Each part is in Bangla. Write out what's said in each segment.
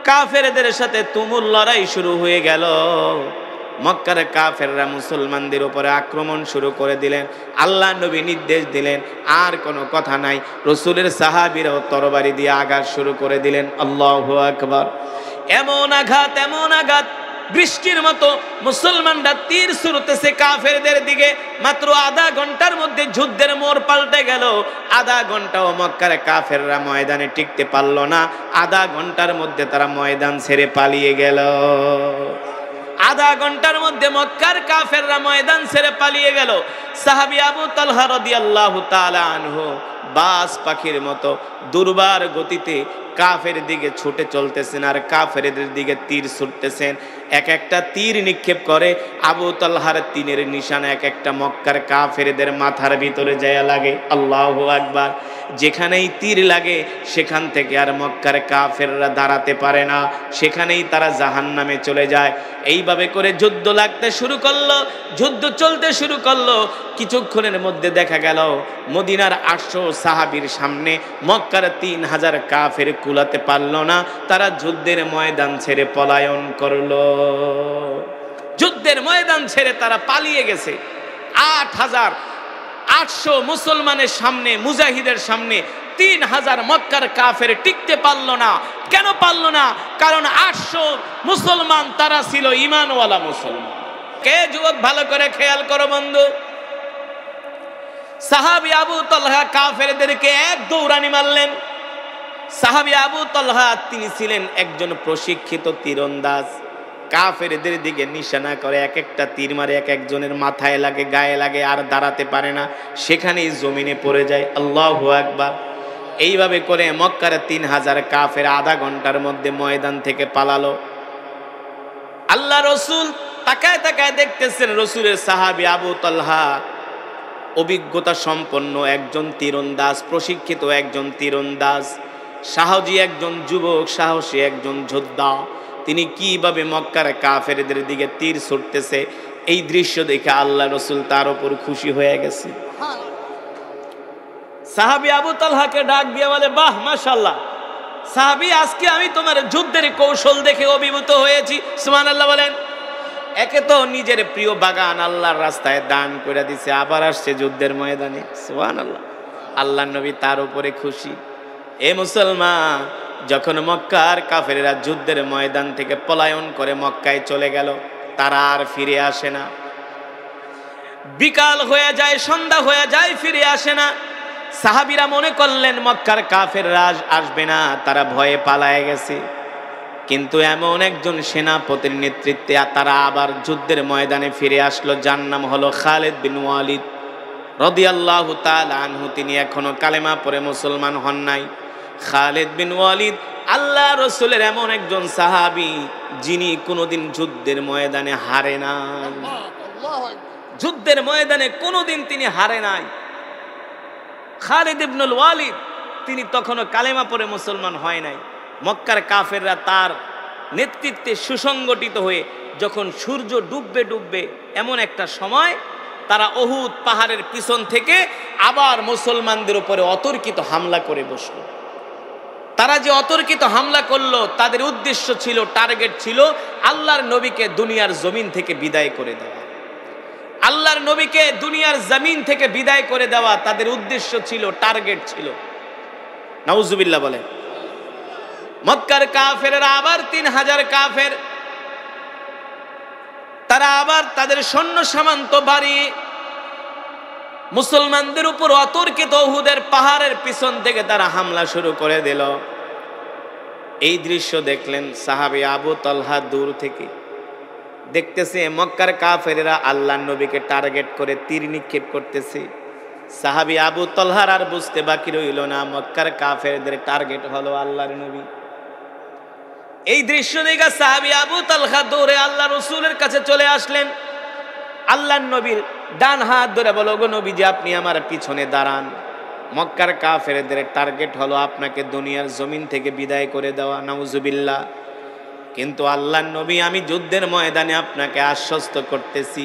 কাফেরদের সাথে তুমুল লড়াই শুরু হয়ে গেল। মক্কার কাফেররা মুসলমানদের উপরে আক্রমণ শুরু করে দিলেন। আল্লাহ নবী নির্দেশ দিলেন, আর কোনো কথা নাই। রাসূলের সাহাবীরাও তরবারি দিয়ে আঘাত শুরু করে দিলেন। আল্লাহু আকবার। এমন আঘাত বৃষ্টির মতো মুসলমানরা তীর ছুড়তেছে কাফেরদের দিকে। মাত্র আধা ঘন্টার মধ্যে যুদ্ধের মোড় পাল্টে গেল। আধা ঘন্টাও মক্কার কাফেররা ময়দানে টিকতে পারল না। আধা ঘন্টার মধ্যে তারা ময়দান ছেড়ে পালিয়ে গেল। আধা ঘন্টার মধ্যে মক্কার কাফেররা ময়দান ছেড়ে পালিয়ে গেল। সাহাবী আবু তালহা রাদিয়াল্লাহু তাআলা আনহু বাজ পাখির মতো দুর্বার গতিতে কাফের দিকে ছুটে চলতেছেন আর কাফেরদের দিকে তীর ছুটতেছেন। এক একটা তীর নিক্ষেপ করে আবু তালহার তীরের নিশানা এক একটা মক্কার কাফেরদের মাথার ভিতরে যায় লাগে। আল্লাহু আকবার। যেখানেই তীর লাগে সেখান থেকে আর মক্কার কাফেররা দাঁড়াতে পারে না, সেখানেই তারা জাহান্নামে চলে যায়। এইভাবে করে যুদ্ধ লাগতে শুরু করলো, যুদ্ধ চলতে শুরু করলো। কিছুক্ষণের মধ্যে দেখা গেল মদিনার 800 সাহাবীর সামনে মক্কার 3000 কাফের কুলাতে পারল না। তারা যুদ্ধের ময়দান ছেড়ে পলায়ন করলো। যুদ্ধের ময়দান ছেড়ে তারা পালিয়ে গেছে। 8800 মুসলমানের সামনে, মুজাহিদের সামনে 3000 মক্কার কাফের টিকতে পারল না। কেন পারল না? কারণ 800 মুসলমান তারা ছিল ঈমানওয়ালা মুসলমান। কে যুবক ভালো করে খেয়াল করো বন্ধু। সাহাবী আবু তালহা কাফেরদেরকে এক দৌড়ানি মারলেন। সাহাবী আবু তালহা তিনি ছিলেন একজন প্রশিক্ষিত তীরন্দাজ। কাফেরদের দিকে নিশানা করে এক একটা তীর মারে, এক একজনের মাথায় লাগে, গায়ে লাগে, আর দাঁড়াতে পারে না, সেখানেই জমিনে পড়ে যায়। আল্লাহু আকবার। এইভাবে করে মক্কার 3000 কাফের আধা ঘন্টার মধ্যে ময়দান থেকে পালালো। আল্লাহ রসুল তাকায় তাকায় দেখতেছেন রসুলের সাহাবী আবু তালহা অভিজ্ঞতা সম্পন্ন একজন তীরন্দাজ, প্রশিক্ষিত একজন তীরন্দাজ, সাহসী একজন যুবক, সাহসী একজন যোদ্ধা। তিনি কিভাবে মক্কার কাফেরদের দিকে তীর ছুটতেছে এই দৃশ্য দেখে আল্লাহ রসুল তার উপর খুশি হয়ে গেছে। সাহাবী আবু তালহাকে ডাক দিয়ে বলে, বাহ মাশাআল্লাহ সাহাবী, আজকে আমি তোমার যুদ্ধের কৌশল দেখে অভিভূত হয়েছি। সুবহানাল্লাহ বলেন। একে তো নিজের প্রিয় বাগান আল্লাহর রাস্তায় দান করে দিছে, আবার আসছে যুদ্ধের ময়দানে। সুবহানাল্লাহ। আল্লাহর নবী তার উপরে খুশি। এ মুসলমান, যখন মক্কার কাফেরেরা যুদ্ধের ময়দান থেকে পলায়ন করে মক্কায় চলে গেল, তারা আর ফিরে আসে না। বিকাল হয়ে যায়, সন্ধ্যা হয়ে যায়, ফিরে আসে না। সাহাবীরা মনে করলেন মক্কার কাফেররা আসবে না, তারা ভয়ে পালায়ে গেছে। কিন্তু এমন একজন সেনাপতির নেতৃত্বে তারা আবার যুদ্ধের ময়দানে ফিরে আসলো, যার নাম হলো খালিদ বিন ওয়ালিদ রাদিয়াল্লাহু তাআলা আনহু। তিনি এখনো কালেমা পড়ে মুসলমান হন নাই। খালিদ বিন ওয়ালিদ আল্লাহ রসুলের এমন একজন সাহাবী যিনি কোনোদিন যুদ্ধের ময়দানে হারে নাই। যুদ্ধের ময়দানে কোনোদিন তিনি হারে নাই। খালিদ ইবনুল ওয়ালিদ তিনি তখনও কালেমা পড়ে মুসলমান হয় নাই। মক্কার কাফেররা তার নেতৃত্বে সুসংগঠিত হয়ে যখন সূর্য ডুববে এমন একটা সময় তারা উহুদ পাহাড়ের পিছন থেকে আবার মুসলমানদের উপরে অতর্কিত হামলা করে বসলো। তারা যে অতর্কিত হামলা করলো, তাদের উদ্দেশ্য ছিল, টার্গেট ছিল আল্লাহর নবীকে দুনিয়ার জমিন থেকে বিদায় করে দেওয়া। আল্লাহর নবীকে দুনিয়ার জমিন থেকে বিদায় করে দেওয়া তাদের উদ্দেশ্য ছিল, টার্গেট ছিল। নাউজুবিল্লাহ বলে। মক্কার কাফেররা আবার 3000 কাফের, তারা আবার তাদের সৈন্য সামন্ত বাড়িয়ে মুসলমানদের উপর অতর্কিত উহুদের পাহাড়ের পিছন থেকে তারা হামলা শুরু করে দিল। এই দৃশ্য দেখলেন সাহাবী আবু তালহা দূর থেকে দেখতেছে মক্কার কাফেরেরা আল্লাহর নবীকে টার্গেট করে তীর নিক্ষেপ করতেছে। সাহাবী আবু তালহার আর বুঝতে বাকি রইল না মক্কার কাফেরদের টার্গেট হলো আল্লাহর নবী। এই দৃশ্য দেখে সাহাবী আবু তালহা দৌড়ে আল্লাহ রসুলের কাছে চলে আসলেন। আল্লাহর নবীর ডান হাত ধরে বলো, গো নবীজি আপনি আমার পিছনে দাঁড়ান, মক্কার কাফেরদের টার্গেট হলো আপনাকে দুনিয়ার জমিন থেকে বিদায় করে দেওয়া। নাউজুবিল্লাহ। কিন্তু আল্লাহর নবী, আমি যুদ্ধের ময়দানে আপনাকে আশ্বস্ত করতেছি,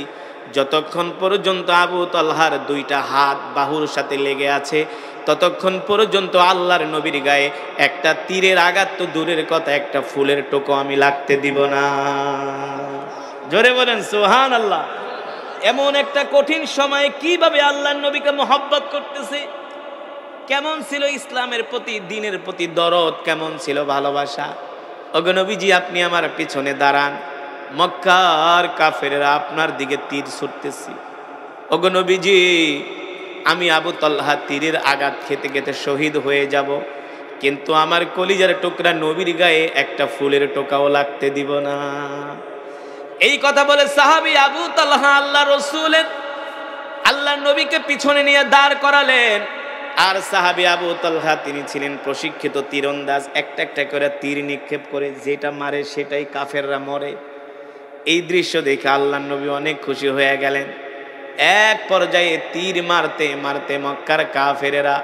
যতক্ষণ পর্যন্ত আবু তালহার 2টা হাত বাহুর সাথে লেগে আছে ততক্ষণ পর্যন্ত আল্লাহর নবীর গায়ে একটা তীরের আঘাত তো দূরের কথা, একটা ফুলের টোকা আমি লাগতে দিব না। জোরে বলেন সুবহানাল্লাহ। এমন একটা কঠিন সময়ে কিভাবে আল্লাহর নবীকে মহব্বত করতেছে, কেমন ছিল ইসলামের প্রতি, দ্বীনের প্রতি দরদ, কেমন ছিল ভালোবাসা। ওগো নবীজি, আপনি আমার পিছনে দাঁড়ান, মক্কার কাফেররা আপনার দিকে তীর ছুটতেছি। ওগো নবীজি, আমি আবু তালহা তীরের আঘাত খেতে খেতে শহীদ হয়ে যাব, কিন্তু আমার কলিজার টুকরা নবীর গায়ে একটা ফুলের টোকাও লাগতে দিব না। এই কথা বলে সাহাবী আবু তালহা আল্লাহ রসুলের, আল্লাহ নবীকে পিছনে নিয়ে দাঁড় করালেন। আর সাহাবী আবু তালহা তিনি ছিলেন প্রশিক্ষিত তীরন্দাজ, একটা একটা করে তীর নিক্ষেপ করে যেটা মারে সেটাই কাফেররা মরে। এই দৃশ্য দেখে আল্লাহ নবী অনেক খুশি হয়ে গেলেন। এক পর্যায়ে তীর মারতে মারতে মক্কার কাফেরেরা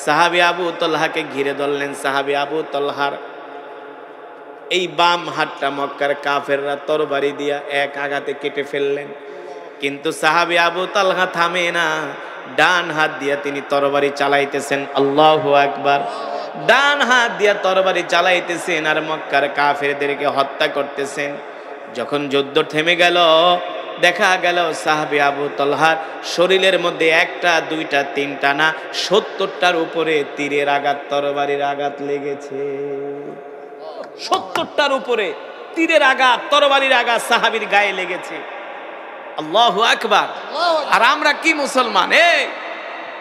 সাহাবী আবু তালহাকে ঘিরে ধরলেন। সাহাবী আবু তালহার এই বাম হাতটা মক্কার কাফেররা তরবারি দিয়া এক আঘাতে কেটে ফেললেন, কিন্তু সাহাবী আবু তালহা থামে না, ডান হাত দিয়া তিনি তরবারি চালাইতেছেন। আল্লাহু আকবার। ডান হাত দিয়া তরবারি চালাইতেছেন আর মক্কার কাফেরদেরকে হত্যা করতেছেন। যখন যুদ্ধ থেমে গেল, দেখা গেল সাহাবী আবু তালহার শরীরের মধ্যে একটা দুইটা তিনটা না ৭০টার উপরে তীরের আঘাত, তরবারির আঘাত লেগেছে। ৭০টার উপরে তীরের আঘাত, তরবারির আঘাত সাহাবীর গায়ে লেগেছে। আল্লাহু আকবার। আর আমরা কি মুসলমান,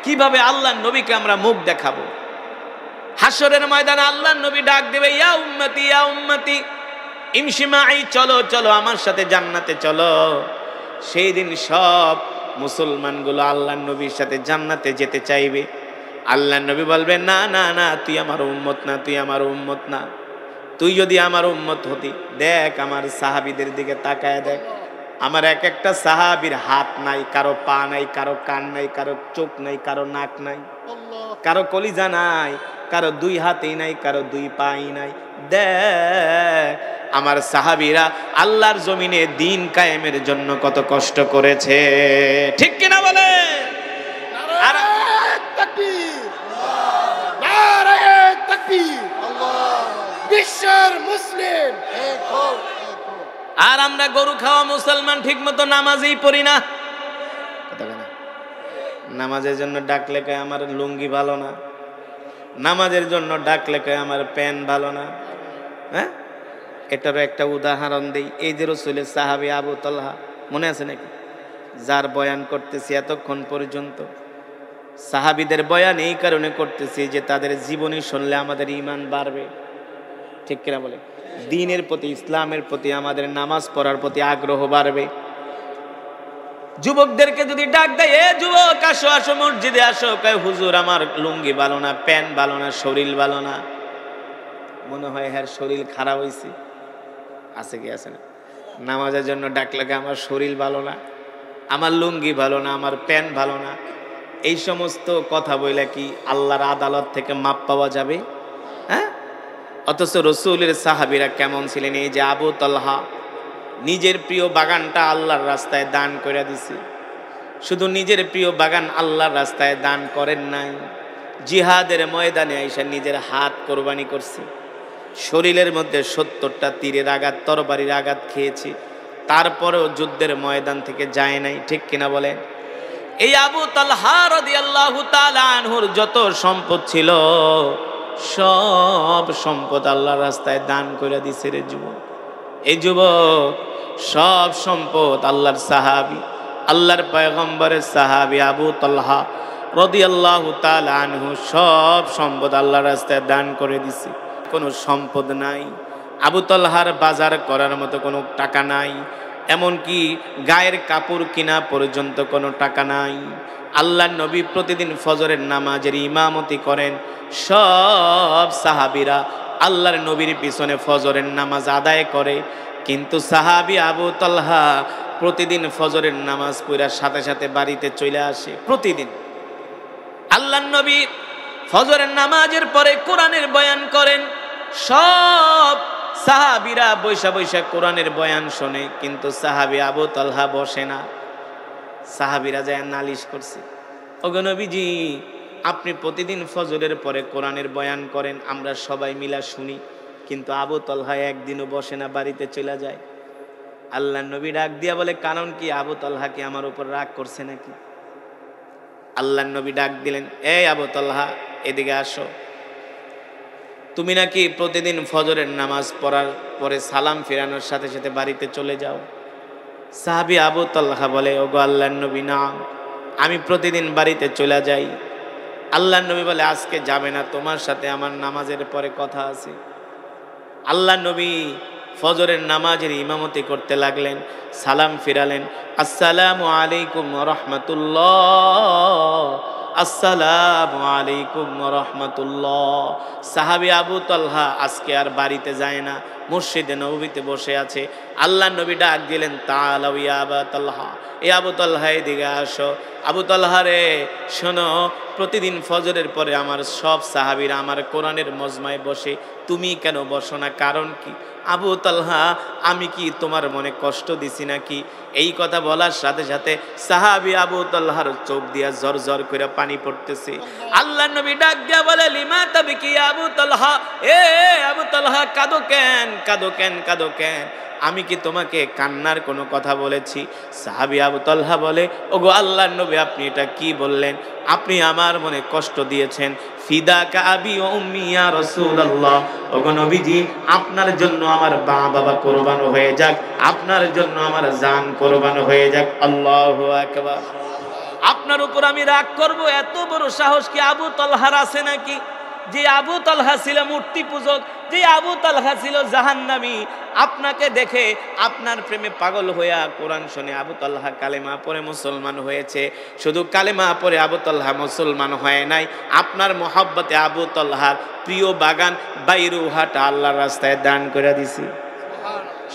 কিভাবে আল্লাহর নবীকে আমরা মুখ দেখাবো? হাসরের ময়দানে আল্লাহর নবী ডাক দেবে, ইয়া উম্মতি ইয়া উম্মতি ইমশি মাই, চলো চলো আমার সাথে জান্নাতে চলো। সেই দিন সব মুসলমানগুলো আল্লাহর নবীর সাথে জান্নাতে যেতে চাইবে। আল্লাহর নবী বলবেন, না না না, তুই আমার উম্মত না, তুই আমার উম্মত না। তুই যদি আমার উম্মত হতি, দেখ আমার সাহাবীদের দিকে তাকায় দেখ, আমার এক একটা সাহাবীর হাত নাই, কারো পা নাই, কারো কান নাই, কারো চোখ নাই, কারো নাক নাই, কারো কলিজা নাই, কারো দুই হাতই নাই, কারো দুই পাই নাই। দেখ আমার সাহাবীরা আল্লাহর জমিনে দ্বীন কায়েমের জন্য কত কষ্ট করেছে, ঠিক কিনা বলে? আর বিশ্বের মুসলিম আর আমরা গরু খাওয়া মুসলমান ঠিক মতো নামাজই পড়ি না। নামাজের জন্য ডাকলে কয় আমার লুঙ্গি ভালো না, নামাজের জন্য ডাকলে কয় আমার প্যান্ট ভালো না। হ্যাঁ, এটারও একটা উদাহরণ দেই। এই যে রাসূলের সাহাবী আবু তালহা, মনে আছে নাকি? যার বয়ান করতেছি এতক্ষণ পর্যন্ত, সাহাবীদের বয়ান এই কারণে করতেছি যে তাদের জীবনী শুনলে আমাদের ঈমান বাড়বে, ঠিক কিনা বলে? দ্বীনের প্রতি, ইসলামের প্রতি, আমাদের নামাজ পড়ার প্রতি আগ্রহ বাড়বে। যুবকদেরকে যদি ডাক দেয়, এ যুবক আসো আসো মসজিদে আসো, কয় হুজুর আমার লুঙ্গি ভালো না, প্যান্ট ভালো না, শরীর ভালো না। মনে হয় হ্যাঁ শরীর খারাপ হয়েছে, আছে কি আছে না? নামাজের জন্য ডাকলে আমার শরীর ভালো না, আমার লুঙ্গি ভালো না, আমার প্যান্ট ভালো না। এই সমস্ত কথা বইলে কি আল্লাহর আদালত থেকে মাপ পাওয়া যাবে? হ্যাঁ। অথচ রাসূলের সাহাবীরা কেমন ছিলেন? এই যে আবু তালহা নিজের প্রিয় বাগানটা আল্লাহর রাস্তায় দান করে দিছে। শুধু নিজের প্রিয় বাগান আল্লাহর রাস্তায় দান করেন নাই, জিহাদের ময়দানে আইসা নিজের হাত কোরবানি করছে। শরীরের মধ্যে ৭০টা তীরের আঘাত, তরবারির আঘাত খেয়েছে, তারপরেও যুদ্ধের ময়দান থেকে যায় নাই, ঠিক কিনা বলেন? এই আবু তালহা রাদিয়াল্লাহু তাআলা আনহুর যত সম্পদ ছিল, সব সম্পদ আল্লাহর রাস্তায় দান করে দিছে রে যুবক। এই যুবক সব সম্পদ আল্লাহর সাহাবী, আল্লাহর পয়গম্বরের সাহাবী আবু তালহা রাদিয়াল্লাহু তাআলা আনহু সব সম্পদ আল্লাহর রাস্তায় দান করে দিছে। কোনো সম্পদ নাই, আবু তালহার বাজার করার মতো কোনো টাকা নাই, এমনকি গায়ের কাপড় কিনা পর্যন্ত কোনো টাকা নাই। আল্লাহর নবী প্রতিদিন ফজরের নামাজের ইমামতি করেন, সব সাহাবীরা আল্লাহর নবীর পিছনে ফজরের নামাজ আদায় করে, কিন্তু সাহাবী আবু তালহা প্রতিদিন ফজরের নামাজ পড়ার সাথে সাথে বাড়িতে চলে আসে। প্রতিদিন আল্লাহর নবী ফজরের নামাজের পরে কোরআনের বয়ান করেন, সব সাহাবীরা বৈশা বৈশা কোরআনের বয়ান শোনে, কিন্তু সাহাবী আবু তালহা বসে না। সাহাবীরা যায় নালিশ করছে, ওগো নবীজি আপনি প্রতিদিন ফজরের পরে কোরআনের বয়ান করেন, আমরা সবাই মিলা শুনি, কিন্তু আবু তলহা একদিনও বসে না, বাড়িতে চলে যায়। আল্লাহ নবী ডাক দিয়া বলে, কারণ কি? আবু তলহা কি আমার উপর রাগ করছে নাকি? আল্লাহ নবী ডাক দিলেন, এই আবু তলহা, এদিকে আসো। তুমি নাকি প্রতিদিন ফজরের নামাজ পড়ার পরে সালাম ফেরানোর সাথে সাথে বাড়িতে চলে যাও। সাহাবী আবু তলহা বলে, ওগো আল্লাহর নবী, না, আমি প্রতিদিন বাড়িতে চলে যাই। আল্লাহর নবী বলে, আজকে যাবে না, তোমার সাথে আমার নামাজের পরে কথা আছে। আল্লাহর নবী ফজরের নামাজের ইমামতি করতে লাগলেন, সালাম ফিরালেন, আসসালামু আলাইকুম ওয়া রাহমাতুল্লাহ, আসসালামু আলাইকুম ওয়া রাহমাতুল্লাহ। সাহাবী আবু তলহা আজকে আর বাড়িতে যায় না, মসজিদে নববীতে বসে আছে। আল্লাহর নবী ডাক দিলেন, তাআলাউ ইয়া আবু তলহা, এ আবু তলহা এদিকে আসো। আবু তলহা রে, শোনো, প্রতিদিন ফজরের পরে আমার সব সাহাবীরা আমার কোরআনের মজমায় বসে, তুমি কেন বসো না? কারণ কি? আবু তলহা, আমি কি তোমার মনে কষ্ট দিছি নাকি? এই কথা বলার সাথে সাথে সাহাবী আবু তলহার চোখ দিয়া জর জর করে পানি পড়তেছে। আল্লাহর নবী ডাক দিয়া বলে, লিমা তাবকি আবু তলহা, এ আবু তলহা, কাঁদো কেন, কাঁদো কেন, কাঁদো কেন? আমি কি তোমাকে কান্নার কোনো কথা বলেছি? সাহাবী আবু তলহা বলে, ওগো আল্লাহর নবী, আপনি এটা কি বললেন? আপনি আমার মনে কষ্ট দিয়েছেন। ফিদাকা আবি ওয়া উম্মি ইয়া রাসূলুল্লাহ, ওগো নবীজি, আপনার জন্য আমার মা বাবা কুরবান হয়ে যাক, আপনার জন্য আমার জান কুরবান হয়ে যাক। আল্লাহু আকবার। আপনার উপর আমি রাগ করব, এত বড় সাহস কি আবু তলহার আছে নাকি? যে আবু তলহা ছিল মূর্তি পূজক, যে আবু তলহা ছিল জাহান্নামী, আপনাকে দেখে আপনার প্রেমে পাগল হইয়া কোরআন শুনে আবু তলহা কালেমা পড়ে মুসলমান হয়েছে। শুধু কালেমা পড়ে আবু তলহা মুসলমান হয় নাই, আপনার মহব্বতে আবু তলহার প্রিয় বাগান বাইরুহাটা আল্লাহর রাস্তায় দান করে দিছি।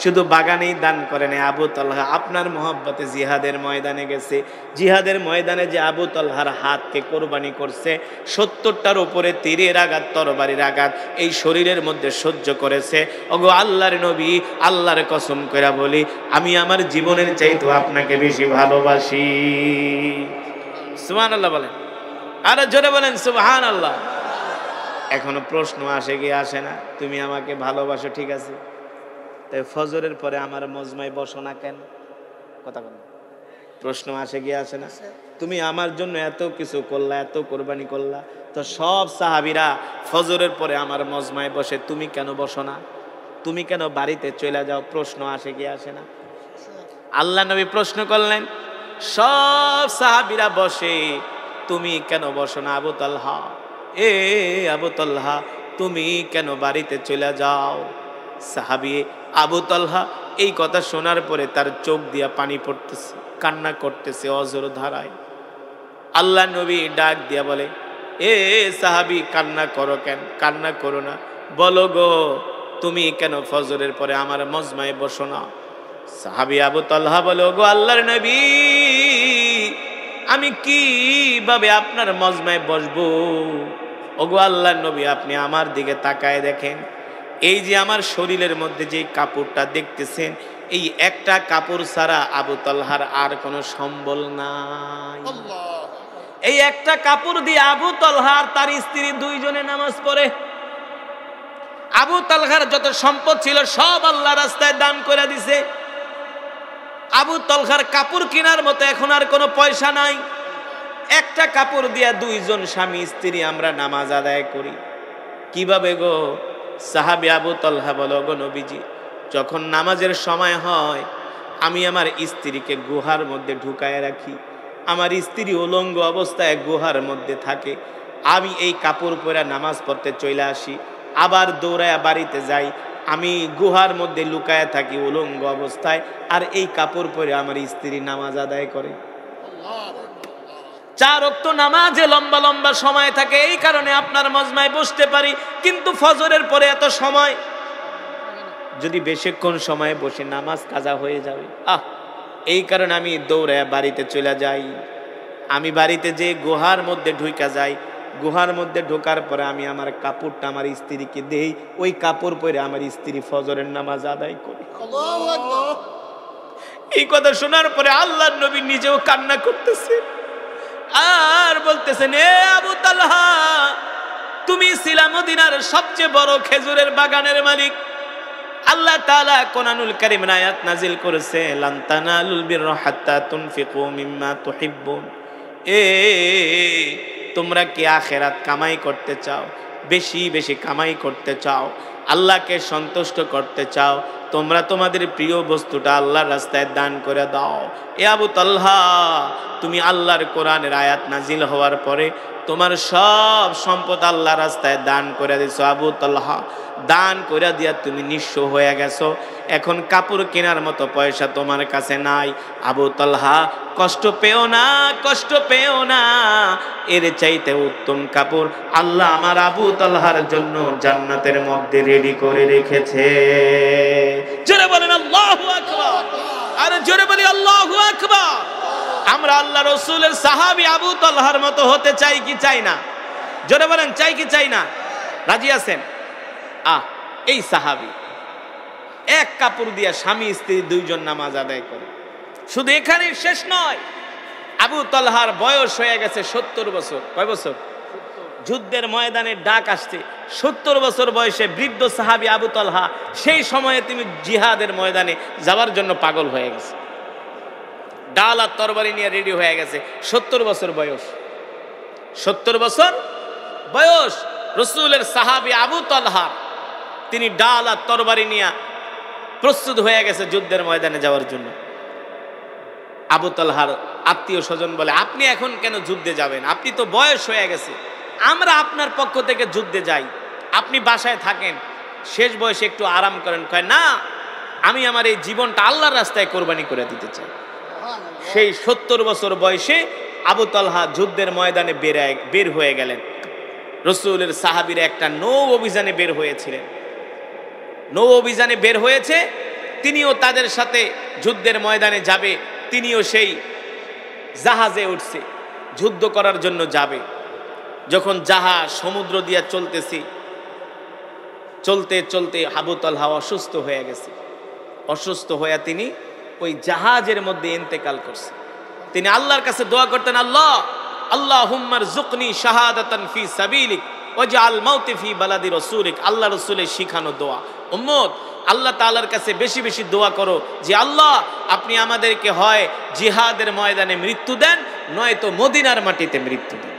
শুধু বাগানেই দান করে নাই, আবু তলহা আপনার মহব্বতে জিহাদের ময়দানে গেছে। জিহাদের ময়দানে যে আবু তলহার হাতকে কোরবানি করছে, 70টার উপরে তীরের আঘাত, তরবারির আঘাত এই শরীরের মধ্যে সহ্য করেছে। ওগো আল্লাহর নবী, আল্লাহর কসম করে বলি, আমি আমার জীবনের চাইতে আপনাকে বেশি ভালোবাসি। সুবহানাল্লাহ বলেন, আরে জোরে বলেন সুবহানাল্লাহ। এখনো প্রশ্ন আসে কি আসে না? তুমি আমাকে ভালোবাসো, ঠিক আছে, তাই ফজরের পরে আমার মজমায় বসো না কেন? কথা বলো, প্রশ্ন আসে গিয়ে আসে না? তুমি আমার জন্য এত কিছু করলা, এত কোরবানি করলা, তো সব সাহাবীরা ফজরের পরে আমার মজমায় বসে, তুমি কেন বসো না? তুমি কেন বাড়িতে চলে যাও? প্রশ্ন আসে গিয়ে আসে না? আল্লাহ নবী প্রশ্ন করলেন, সব সাহাবীরা বসে, তুমি কেন বসো না? আবু তলহা, এ আবু তলহা, তুমি কেন বাড়িতে চলে যাও? সাহাবী আবু তলহা এই কথা শোনার পরে তার চোখ দিয়া পানি পড়তেছে, কান্না করতেছে অঝোর ধারায়। আল্লাহ নবী ডাক দিয়া বলে, এ সাহাবী, কান্না করো কেন? কান্না করো না, বলো গো, তুমি কেন ফজরের পরে আমার মজমায় বসো না? সাহাবী আবু তলহা বলে, গো আল্লাহর নবী, আমি কিভাবে আপনার মজমায় বসবো? ওগো আল্লাহর নবী, আপনি আমার দিকে তাকায় দেখেন, এই যে আমার শরীরের মধ্যে যে কাপড়টা দেখতেছেন, এই একটা কাপড় ছাড়া আবু তলহার আর কোনো সম্বল নাই। এই একটা কাপড় দিয়ে আবু তলহার তার স্ত্রী দুইজনে নামাজ পড়ে। আবু তলহার যত সম্পদ ছিল সব আল্লাহ রাস্তায় দান করে দিছে। আবু তলহার কাপড় কেনার মতো এখন আর কোনো পয়সা নাই। একটা কাপড় দিয়া দুইজন স্বামী স্ত্রী আমরা নামাজ আদায় করি। কিভাবে গো? সাহাবী আবু তলহা বলো, গো নবীজি, যখন নামাজের সময় হয় আমি আমার স্ত্রীকে গুহার মধ্যে ঢুকায় রাখি। আমার স্ত্রী উলঙ্গ অবস্থায় গুহার মধ্যে থাকে। আমি এই কাপড় পরে নামাজ পড়তে চলে আসি, আবার দৌড়ায় বাড়িতে যাই। আমি গুহার মধ্যে লুকায় থাকি উলঙ্গ অবস্থায়, আর এই কাপড় পরে আমার স্ত্রী নামাজ আদায় করে। 4 ওয়াক্ত নামাজে লম্বা লম্বা সময় থাকে, এই কারণে আপনার মজমায় বসতে পারি। কিন্তু ফজরের পরে এত সময়, যদি বেশিক্ষণ সময় বসে নামাজ কাজা হয়ে যাবে। এই কারণে আমি দৌড়ায় বাড়িতে চলে যাই। আমি বাড়িতে যে গুহার মধ্যে ঢুকা যাই, গুহার মধ্যে ঢোকার পরে আমি আমার কাপড়টা আমার স্ত্রীকে দেই। ওই কাপড় পরে আমার স্ত্রী ফজরের নামাজ আদায় করে। এই কথা শোনার পরে আল্লাহর নবী নিজেও কান্না করতেছে। আর বলতেছেন, এ আবু তালহা, তুমি ছিলা মদিনার সবচেয়ে বড় খেজুরের বাগানের মালিক। আল্লাহ তাআলা কোরআনুল কারীমের আয়াত নাজিল করেছে, লান তানালুল বিররা হাত্তা তুনফিকু মিম্মা তুহিব্বুন। তোমরা কি আখিরাত কামাই করতে চাও, বেশি বেশি কামাই করতে চাও, আল্লাহকে সন্তুষ্ট করতে চাও, তোমরা তোমাদের প্রিয় বস্তুটা আল্লাহর রাস্তায় দান করে দাও। এ আবু তালহা, তুমি আল্লাহর কোরআনের আয়াত নাজিল হওয়ার পরে তোমার সব সম্পদ আল্লাহর রাস্তায় দান করে দিছো। আবু তালহা, দান করে দিয়া তুমি নিঃস্ব হয়ে গেছো, এখন কাপড় কেনার মতো পয়সা তোমার কাছে নাই। আবু তালহা, কষ্ট পেও না, কষ্ট পেও না, এর চাইতে উত্তম কাপড় আল্লাহ আমার আবু তালহার জন্য জান্নাতের মধ্যে রেডি করে রেখেছে। জোরে বলেন আল্লাহু আকবার, আরে জোরে বলি আল্লাহু আকবার। আমরা আল্লাহ রাসূলের সাহাবী আবু তালহার মতো হতে চাই কি চাই না? জোরে বলেন, চাই কি চাই না? রাজি আছেন? এই সাহাবী এক কাপড় দিয়া স্বামী স্ত্রী দুইজন নামাজ আদায় করে। শুধু এখানে শেষ নয়, আবু তালহার বয়স হয়ে গেছে 70 বছর। কয় বছর? যুদ্ধের ময়দানে ডাক আসছে, 70 বছর বয়সে বৃদ্ধ সাহাবী আবু তালহা সেই সময়ে তিনি জিহাদের ময়দানে যাওয়ার জন্য পাগল হয়ে গেছে, ডাল আর তরবারি নিয়ে রেডি হয়ে গেছে। 70 বছর বয়স, 70 বছর বয়স রাসূলের সাহাবী আবু তালহা, তিনি ডাল আর তরবারি নিয়ে প্রস্তুত হয়ে গেছে যুদ্ধের ময়দানে যাওয়ার জন্য। আবু তালহার আত্মীয় স্বজন বলে, আপনি এখন কেন যুদ্ধে যাবেন? আপনি তো বয়স হয়ে গেছে, আমরা আপনার পক্ষ থেকে যুদ্ধে যাই, আপনি বাসায় থাকেন, শেষ বয়সে একটু আরাম করেন। কয়, না, আমি আমার এই জীবনটা আল্লাহর রাস্তায় কোরবানি করে দিতে চাই। সেই 70 বছর বয়সে আবু তালহা যুদ্ধের ময়দানে বের হয়ে গেলেন। রাসূলের সাহাবীরা একটা নৌ অভিযানে বের হয়েছিলেন, নৌ অভিযানে বের হয়েছে, তিনিও তাদের সাথে যুদ্ধের ময়দানে যাবে, তিনিও সেই জাহাজে উঠছে, যুদ্ধ করার জন্য যাবে। যখন জাহাজ সমুদ্র দিয়ে চলতেছে, চলতে চলতে আবু তালহা অসুস্থ হয়ে গেছে। অসুস্থ হয়ে তিনি ওই জাহাজের মধ্যে ইন্তেকাল করছে। তিনি আল্লাহর কাছে দোয়া করতেন, আল্লাহ আল্লাহুম্মা রযুকনি শাহাদাতান ফি সাবিলিক ওয়াজআল মাউতি ফি বালাদি রাসূলিক। আল্লাহ রাসূলের শিখানো দোয়া। উম্মত, আল্লাহ তাআলার কাছে বেশি বেশি দোয়া করো যে আল্লাহ আপনি আমাদেরকে হয় জিহাদের ময়দানে মৃত্যু দেন, নয়তো মদিনার মাটিতে মৃত্যু দেন।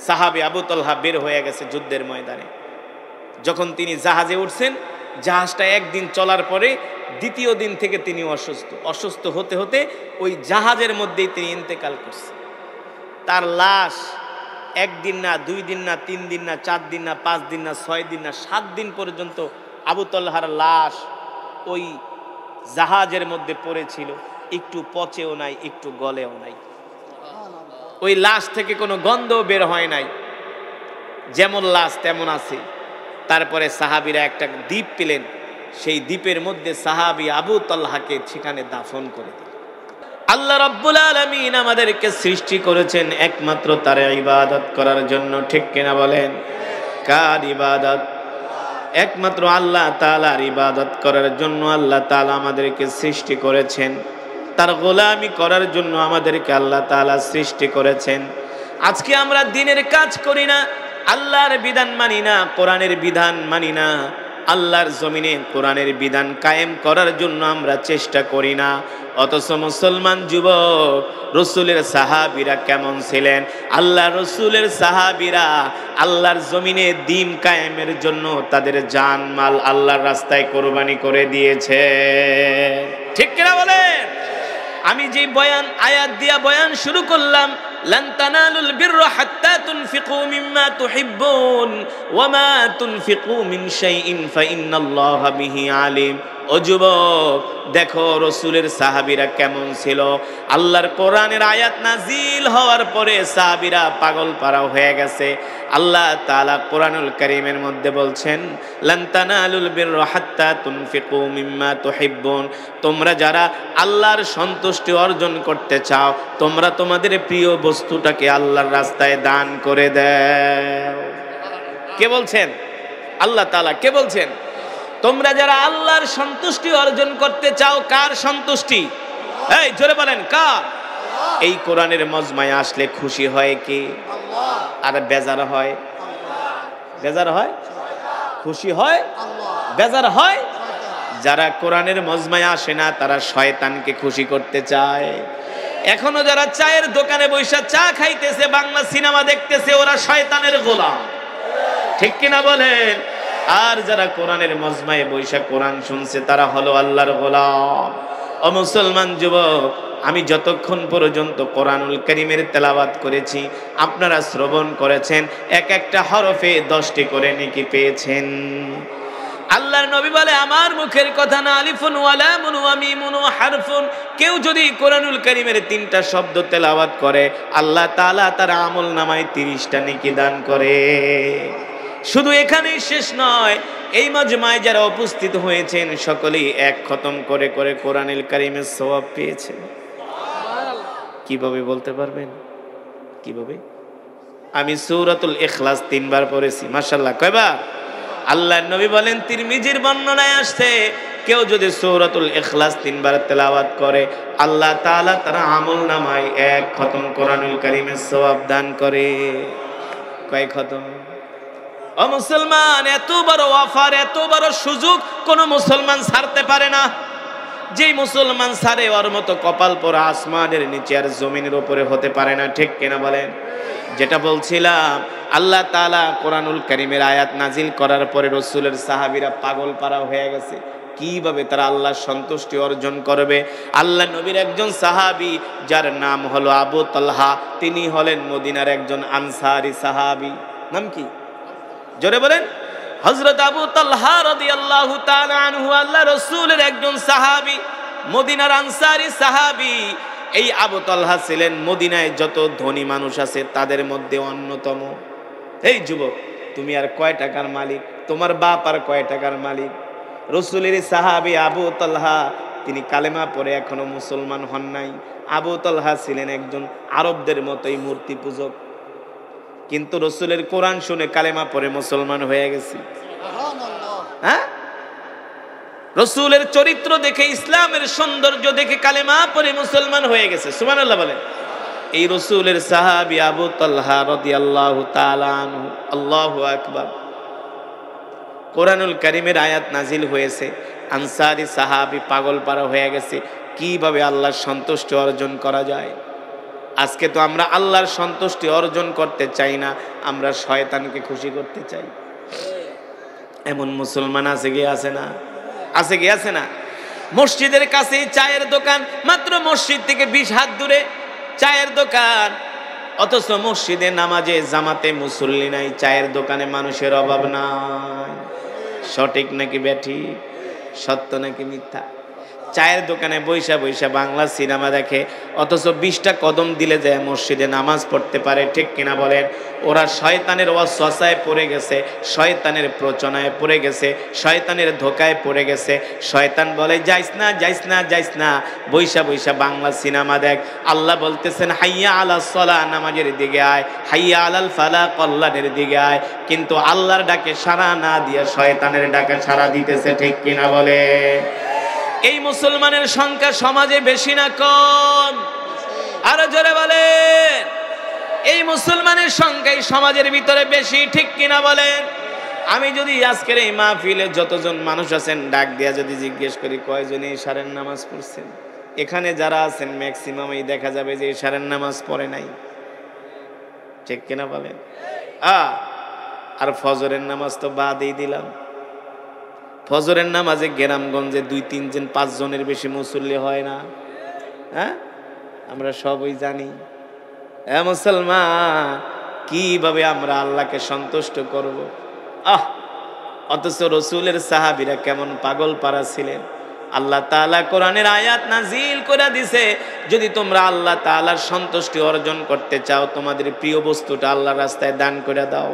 সাহাবী আবু তালহা বের হয়ে গেছে যুদ্ধের ময়দানে। যখন তিনি জাহাজে উঠছেন, জাহাজটা একদিন চলার পরে দ্বিতীয় দিন থেকে তিনি অসুস্থ হতে হতে ওই জাহাজের মধ্যেই তিনি ইন্তেকাল করছেন। তার লাশ 1 দিন না, 2 দিন না, 3 দিন না, 4 দিন না, 5 দিন না, 6 দিন না, 7 দিন পর্যন্ত আবু তালহার লাশ ওই জাহাজের মধ্যে পড়েছিল, একটু পচেও নাই, একটু গলেও নাই। ওই লাশ থেকে কোনো গন্ধ বের হয় নাই, যেমন লাশ তেমন আছে। তারপরে সাহাবীরা একটা দ্বীপ পেলেন, সেই দ্বীপের মধ্যে সাহাবী আবু তালহাকে সেখানে দাফন করে দিলেন। আল্লাহ রাব্বুল আলামিন আমাদেরকে সৃষ্টি করেছেন একমাত্র তার ইবাদত করার জন্য, ঠিক কিনা বলেন? কার ইবাদত? একমাত্র আল্লাহ তাআলার ইবাদত করার জন্য আল্লাহ তাআলা আমাদেরকে সৃষ্টি করেছেন, তার গোলামি করার জন্য আমাদেরকে আল্লাহ তাআলা সৃষ্টি করেছেন। আজকে আমরা দিনের কাজ করি না, আল্লাহর বিধান মানি না, কোরআনের বিধান মানি না, আল্লাহর জমিনে কোরআনের বিধান কায়েম করার জন্য আমরা চেষ্টা করি না। অথচ মুসলমান যুবক, রাসূলের সাহাবীরা কেমন ছিলেন? আল্লাহ রাসূলের সাহাবীরা আল্লাহর জমিনে দ্বীন কায়েমের জন্য তাদের জান মাল আল্লাহর রাস্তায় কোরবানি করে দিয়েছে, ঠিক কিনা বলেন? আমি যে বয়ান আয়াত দিয়া বয়ান শুরু করলাম, লান তানালুল বিররা হাত্তা তুনফিকু মিম্মা তুহিব্বুন ওয়া মা তুনফিকু মিন শাইইন ফাইন্নাল্লাহা বিহি আলিম। ও যুবক, দেখো রাসূলের সাহাবীরা কেমন ছিল। আল্লাহর কোরআনের আয়াত নাজিল হওয়ার পরে সাহাবীরা পাগল পারা হয়ে গেছে। আল্লাহ তাআলা কোরআনুল কারীমের মধ্যে বলছেন, লান তানালুল বিররা হাত্তা তুনফিকু মিম্মা তুহিব্বুন। তোমরা যারা আল্লাহর সন্তুষ্টি অর্জন করতে চাও, তোমরা তোমাদের প্রিয় বস্তুটাকে আল্লাহর রাস্তায় দান করে দাও। কে বলছেন? আল্লাহ তাআলা। কে বলছেন? তোমরা যারা আল্লাহর সন্তুষ্টি অর্জন করতে চাও। কার সন্তুষ্টি? এই জোরে বলেন, কার? এই কোরআনের মজমায় আসলে খুশি হয় কে? আর বেজার হয়? বেজার হয়? খুশি হয়? বেজার হয়? যারা কোরআনের মজমায় আসে না তারা শয়তানকে খুশি করতে চায়। এখনো যারা চায়ের দোকানে বসে চা খাইতেছে, বাংলা সিনেমা দেখতেছে, ওরা শয়তানের গোলাম। ঠিক কিনা বলেন? আর যারা কোরআনের মজমায় বসে কোরআন শুনছে তারা হলো আল্লাহর গোলাম। ও মুসলমান যুবক, আমি যতক্ষণ পর্যন্ত কোরআনুল কারীমের তেলাওয়াত করেছি, আপনারা শ্রবণ করেছেন, এক একটা হরফে 10টি করে নেকি পেয়েছেন। আল্লাহর নবী বলে, আমার মুখের কথা না, আলিফুন ওয়া লামুন ওয়া মিমুন ওয়া হারফুন, কেউ যদি কোরআনুল কারীমের 3টা শব্দ তেলাওয়াত করে আল্লাহ তাআলা তার আমলনামায় 30টা নেকি দান করে। শুধু এখানেই শেষ নয়, এই মজমায় যারা উপস্থিত হয়েছেন সকলেই এক খতম করে করে কোরআনুল কারীমের সওয়াব পেয়েছেন। কিভাবে বলতে পারবেন? কিভাবে? আমি সূরাতুল ইখলাস 3 বার পড়েছি। মাশাআল্লাহ। কয়বার? আল্লাহর নবী বলেন, তিরমিজির বর্ণনায় আসছে, কেউ যদি সূরাতুল ইখলাস 3 বার তেলাওয়াত করে আল্লাহ তাআলা তার আমলনামায় 1 খতম কোরআনুল কারীমের সওয়াব দান করে। কয় খতম? ও মুসলমান, এত বড় অফার, এত বড় সুযোগ কোন মুসলমান ছাড়তে পারে না। যেই মুসলমান ছাড়ে ওর মতো কপাল পোড়া আসমানের নিচে আর জমিনের উপরে হতে পারে না। ঠিক কিনা বলেন? যেটা বলছিলাম, আল্লাহ তাআলা কোরআনুল কারীমের আয়াত নাজিল করার পরে রাসূলের সাহাবীরা পাগল পারা হয়ে গেছে, কিভাবে তারা আল্লাহর সন্তুষ্টি অর্জন করবে। আল্লাহ নবীর একজন সাহাবী যার নাম হলো আবু তালহা, তিনি হলেন মদিনার একজন আনসারী সাহাবী। নাম কি? জোরে বলেন। হযরত আবু তালহা রাদিয়াল্লাহু তাআলা আনহু আল্লাহর রাসূলের একজন সাহাবী, মদিনার আনসারী সাহাবী। এই আবু তালহা ছিলেন মদিনায় যত ধনী মানুষ আছে তাদের মধ্যে অন্যতম। এই যুবক, তুমি আর কয় টাকার মালিক? তোমার বাপ আর কয় টাকার মালিক? রাসূলের সাহাবী আবু তালহা, তিনি কালেমা পড়ে এখনো মুসলমান হন নাই। আবু তালহা ছিলেন একজন আরবদের মতোই মূর্তি পূজক, কিন্তু রাসূলের কোরআন শুনে কালেমা পড়ে মুসলমান হয়ে গেছে। হ্যাঁ, রাসূলের চরিত্র দেখে, ইসলামের সৌন্দর্য দেখে কালেমা পড়ে মুসলমান হয়ে গেছে। সুবহানাল্লাহ বলেন। এই রাসূলের সাহাবী আবু তালহা রাদিয়াল্লাহু তাআলা আনহু, আল্লাহু আকবার, কোরআনুল কারীমের আয়াত নাজিল হয়েছে, আনসারী সাহাবী পাগল পারা হয়ে গেছে, কিভাবে আল্লাহর সন্তুষ্টি অর্জন করা যায়। আজকে তো আমরা আল্লাহর সন্তুষ্টি অর্জন করতে চাই না, আমরা শয়তানকে খুশি করতে চাই। এমন মুসলমান আছে কি আছে না? আছে কি আছে না? মসজিদের কাছেই চায়ের দোকান, মাত্র মসজিদ থেকে 20 হাত দূরে চায়ের দোকান, অথচ মসজিদে নামাজে জামাতে মুসল্লি নাই, চায়ের দোকানে মানুষের অভাব নাই। সঠিক নাকি ব্যাঠিক? সত্য নাকি মিথ্যা? চায়ের দোকানে বৈশা বৈশা বাংলা সিনেমা দেখে, অথচ 20টা কদম দিলে যায় মসজিদে নামাজ পড়তে পারে। ঠিক কিনা বলেন? ওরা শয়তানের ওয়াসওয়াসায় পড়ে গেছে, শয়তানের প্রচনায় পড়ে গেছে, শয়তানের ধোকায় পড়ে গেছে। শয়তান বলে, যাইস না যাইস না যাইস না, বৈশা বৈশা বাংলা সিনেমা দেখ। আল্লাহ বলতেছেন, হাইয়া আলাস সালাহ, নামাজের দিকে আয়, হাইয়া আলাল ফালাহ, কল্যাণের দিকে আয়। কিন্তু আল্লাহর ডাকে সাড়া না দিয়ে শয়তানের ডাকে সাড়া দিতেছে। ঠিক কিনা বলে? এই মুসলমানের সংখ্যা সমাজে বেশি না কম? আরো জোরে বলেন। এই মুসলমানের সংখ্যা এই সমাজের ভিতরে বেশি। ঠিক কিনা বলেন? আমি যদি আজকের এই মাহফিলে যতজন মানুষ আছেন ডাক দিয়া যদি জিজ্ঞেস করি কয়জন এই ইশারের নামাজ পড়ছেন, এখানে যারা আছেন ম্যাক্সিমামই দেখা যাবে যে ইশারের নামাজ পড়ে নাই। ঠিক কিনা বলেন? আর ফজরের নামাজ তো বাদই দিলাম। ফজরের নামাজে গ্রামগঞ্জে 2-3 জন 5 জনের বেশি মুসল্লি হয় না। হ্যাঁ, আমরা সবই জানি। মুসলমান, কিভাবে আমরা আল্লাহকে সন্তুষ্ট করব? অথচ রাসূলের সাহাবীরা কেমন পাগল পারা ছিলেন। আল্লাহ তাআলা কোরআনের আয়াত নাজিল করে দিছে, যদি তোমরা আল্লাহ তাআলার সন্তুষ্টি অর্জন করতে চাও, তোমাদের প্রিয় বস্তুটা আল্লাহর রাস্তায় দান করে দাও।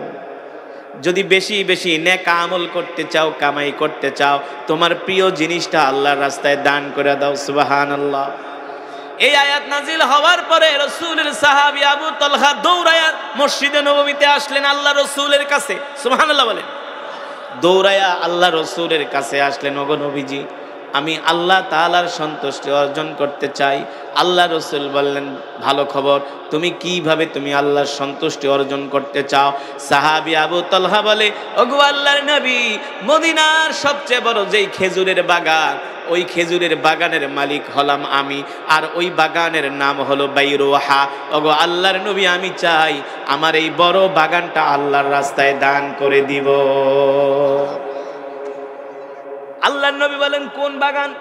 যদি বেশি বেশি নেক আমল করতে চাও, কামাই করতে চাও, তোমার প্রিয় জিনিসটা আল্লাহর রাস্তায় দান করে দাও। সুবহানাল্লাহ। এই আয়াত নাজিল হওয়ার পরে রাসূলের সাহাবী আবু তালহা দৌড়ায়া মসজিদে নববীতে আসলেন আল্লাহ রাসূলের কাছে। সুবহানাল্লাহ বলেন। দৌড়ায়া আল্লাহ রাসূলের কাছে আসলেন, ওগো নবীজি, আমি আল্লাহ তাআলার সন্তুষ্টি অর্জন করতে চাই। আল্লাহ রাসূল বললেন, ভালো খবর, তুমি কিভাবে তুমি আল্লাহর সন্তুষ্টি অর্জন করতে চাও? সাহাবী আবু তালহা বলে, ওগো আল্লাহর নবী, মদিনার সবচেয়ে বড় যেই খেজুরের বাগান, ওই খেজুরের বাগানের মালিক হলাম আমি, আর ওই বাগানের নাম হলো বাইরুহা। ওগো আল্লাহর নবী, আমি চাই আমার এই বড় বাগানটা আল্লাহর রাস্তায় দান করে দিব। আল্লাহর নবী বলেন, কোন বাগান?